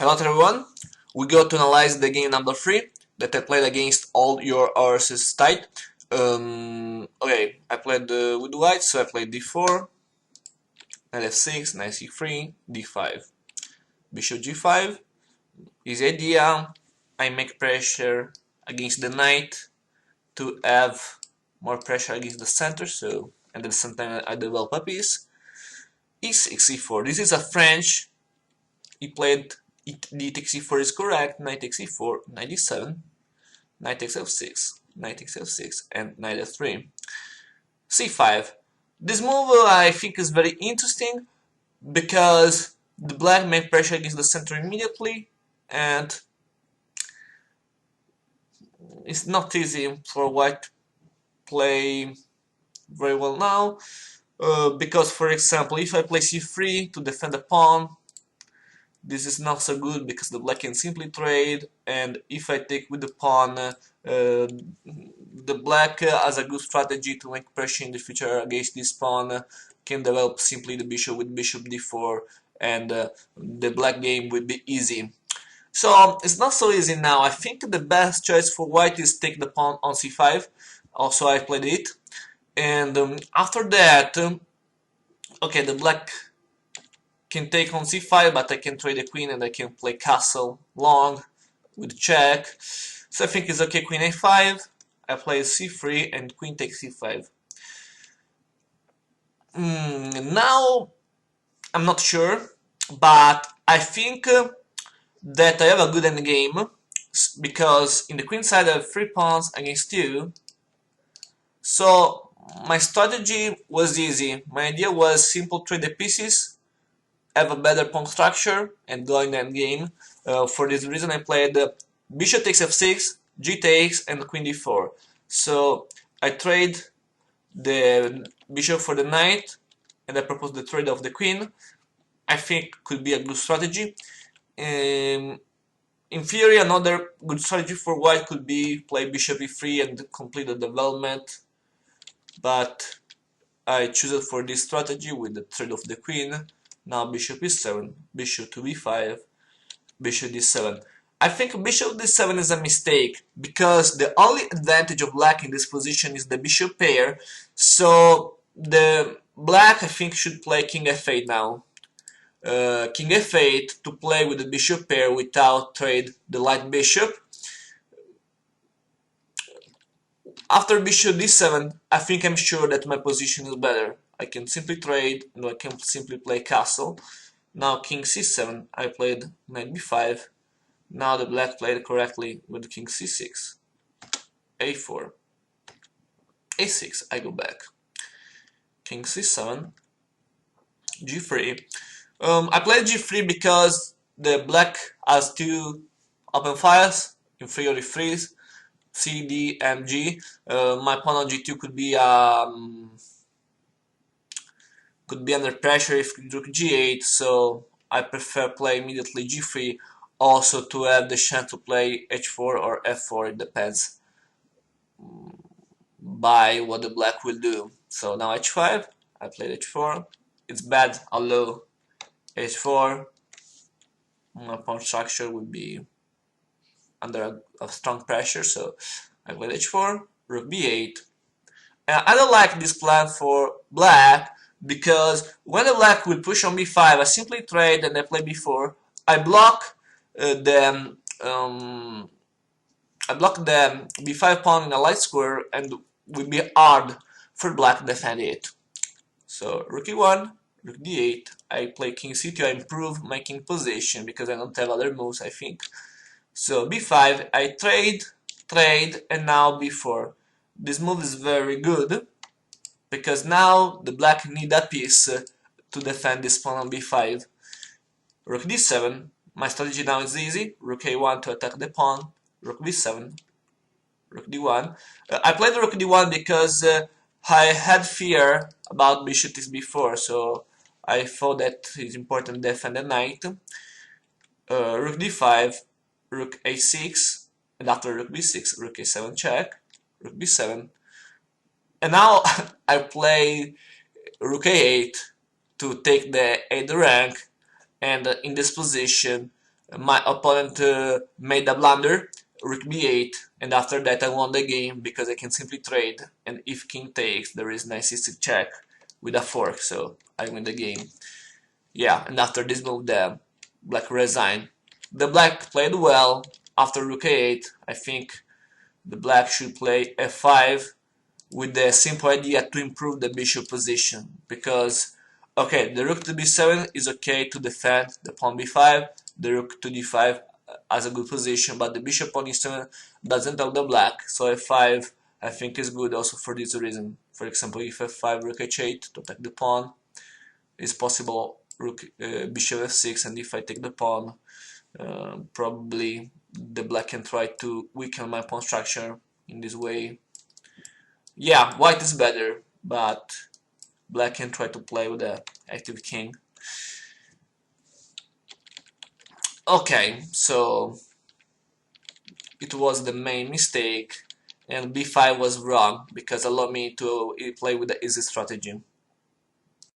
Hello everyone, we go to analyze the game number 3 that I played against HoldYourHorsesTight. Okay, I played with white, so I played d4, knight f6, knight c3, d5, bishop g5. Easy idea, I make pressure against the knight to have more pressure against the center, so and at the same time I develop a piece. e6, e4, this is a French. He played d takes e4 is correct, knight takes e4, knight e7, knight takes f6, knight takes f6, and knight f3. c5. This move I think is very interesting because the black make pressure against the center immediately, and it's not easy for white to play very well now. Because, for example, if I play c3 to defend the pawn, this is not so good because the black can simply trade, and if I take with the pawn, the black has a good strategy to make pressure in the future against this pawn, can develop simply the bishop with bishop d4, and the black game will be easy. So it's not so easy now. I think the best choice for white is take the pawn on c5. Also I played it, and after that, okay, the black can take on c5, but I can trade the queen and I can play castle long with check. So I think it's okay, queen a5, I play c3 and queen takes c5. Now I'm not sure, but I think that I have a good endgame, because in the queen side I have 3 pawns against 2. So my strategy was easy. My idea was simple trade the pieces, have a better pawn structure, and go in the endgame. For this reason I played bishop takes f6, g takes, and queen d4. So I trade the bishop for the knight, and I propose the trade of the queen. I think could be a good strategy. In theory, another good strategy for white could be play bishop e3 and complete the development, but I choose it for this strategy with the trade of the queen. Now bishop e7, bishop to b5, bishop d7. I think bishop d7 is a mistake, because the only advantage of black in this position is the bishop pair, so the black I think should play king f8 now. King f8 to play with the bishop pair without trade the light bishop. After bishop d7, I think I'm sure that my position is better. I can simply trade, and I can simply play castle. Now king c7, I played knight b5. Now the black played correctly with king c6, a4, a6, I go back. King c7, g3. I played g3 because the black has 2 open files, inferior freeze, C, D, and G. My pawn on g2 could be under pressure if rook g8, so I prefer play immediately g3, also to have the chance to play h4 or f4. It depends by what the black will do. So now h5, I played h4. It's bad, although h4, my pawn structure would be under a strong pressure, so I played h4, rook b8. I don't like this plan for black, because when the black will push on b5, I simply trade and I play b4. I block the b5 pawn in a light square, and will be hard for black to defend it. So rook e1, rook d8. I play king c2. I improve my king position because I don't have other moves, I think. So b5, I trade, and now b4. This move is very good, because now the black need a piece to defend this pawn on b5. Rook d7, my strategy now is easy. Rook a1 to attack the pawn, rook b7, rook d1. I played rook d1 because I had fear about bishop takes b4, so I thought that it's important to defend the knight. Rook d5, rook a6, and after rook b6, rook a7 check, rook b7, and now I play rook a8 to take the 8th rank, and in this position My opponent made a blunder, rook b8, and after that I won the game because I can simply trade, and if king takes, there is knight c6 check with a fork, so I win the game. Yeah, and after this move, the black resigned. The black played well. After rook a8, I think the black should play f5 with the simple idea to improve the bishop position, because okay, the rook to b7 is okay to defend the pawn b5, the rook to d5 has a good position, but the bishop on e7 doesn't help the black, so f5 I think is good also for this reason. For example, if f5 rook h8 to attack the pawn, it's possible rook bishop f6, and if I take the pawn, probably the black can try to weaken my pawn structure in this way. Yeah, white is better, but black can try to play with the active king. Okay, so it was the main mistake, and b5 was wrong because it allowed me to play with the easy strategy.